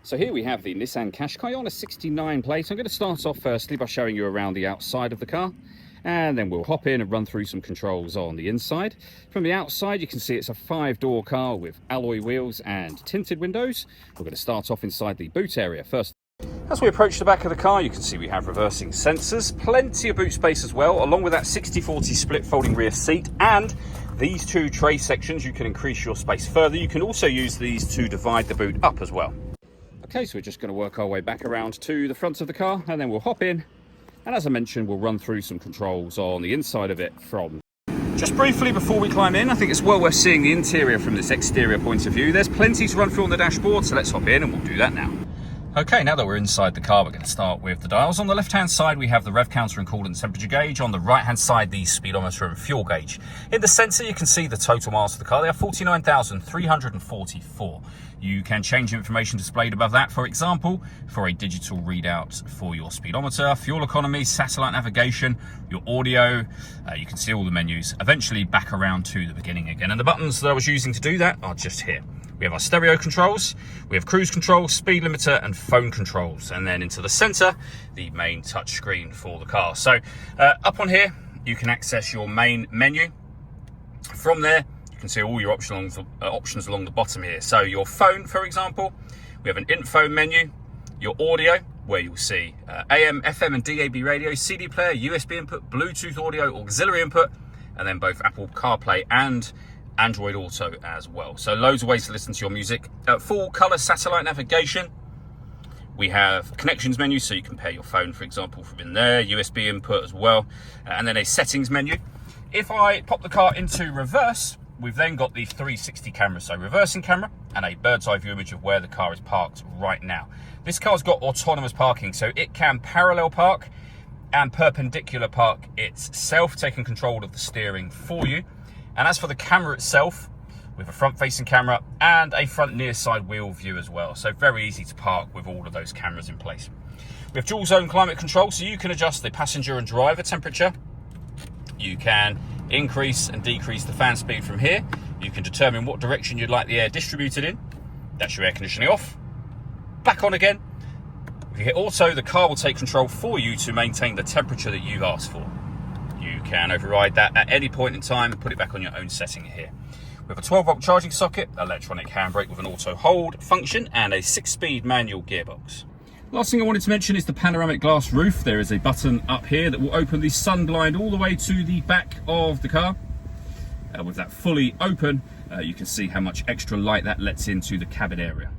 So here we have the Nissan Qashqai on a 69 plate. I'm going to start off firstly by showing you around the outside of the car, and then we'll hop in and run through some controls on the inside. From the outside you can see it's a 5-door car with alloy wheels and tinted windows. We're going to start off inside the boot area first. As we approach the back of the car, you can see we have reversing sensors, plenty of boot space as well, along with that 60/40 split folding rear seat, and these two tray sections. You can increase your space further. You can also use these to divide the boot up as well. Okay, so we're just going to work our way back around to the front of the car, and then we'll hop in, and as I mentioned, we'll run through some controls on the inside of it from. Just briefly before we climb in, I think it's well worth seeing the interior from this exterior point of view. There's plenty to run through on the dashboard, so let's hop in and we'll do that now. Okay, now that we're inside the car, we're going to start with the dials. On the left-hand side, we have the rev counter and coolant temperature gauge. On the right-hand side, the speedometer and fuel gauge. In the centre, you can see the total miles of the car. They are 49,344. You can change information displayed above that, for example, for a digital readout for your speedometer, fuel economy, satellite navigation, your audio. You can see all the menus. Eventually back around to the beginning again. And the buttons that I was using to do that are just here. We have our stereo controls, we have cruise control, speed limiter and phone controls, and then into the centre, the main touch screen for the car. So up on here, you can access your main menu. From there, you can see all your options along the bottom here. So your phone, for example, we have an info menu, your audio, where you'll see AM, FM and DAB radio, CD player, USB input, Bluetooth audio, auxiliary input, and then both Apple CarPlay and Android Auto as well. So loads of ways to listen to your music. Full color satellite navigation. We have connections menu, so you can pair your phone, for example, from in there. USB input as well. And then a settings menu. If I pop the car into reverse, we've then got the 360 camera, so reversing camera and a bird's eye view image of where the car is parked right now. This car's got autonomous parking, so it can parallel park and perpendicular park itself, taking control of the steering for you. And as for the camera itself, we have a front-facing camera and a front near-side wheel view as well. So very easy to park with all of those cameras in place. We have dual zone climate control, so you can adjust the passenger and driver temperature. You can increase and decrease the fan speed from here. You can determine what direction you'd like the air distributed in. That's your air conditioning off. Back on again. If you hit auto, the car will take control for you to maintain the temperature that you've asked for. You can override that at any point in time and put it back on your own setting here. We have a 12-volt charging socket, electronic handbrake with an auto hold function, and a 6-speed manual gearbox. Last thing I wanted to mention is the panoramic glass roof. There is a button up here that will open the sun blind all the way to the back of the car. With that fully open, you can see how much extra light that lets into the cabin area.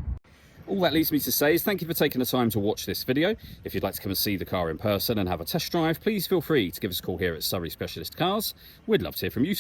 All that leaves me to say is thank you for taking the time to watch this video. If you'd like to come and see the car in person and have a test drive, please feel free to give us a call here at Surrey Specialist Cars. We'd love to hear from you.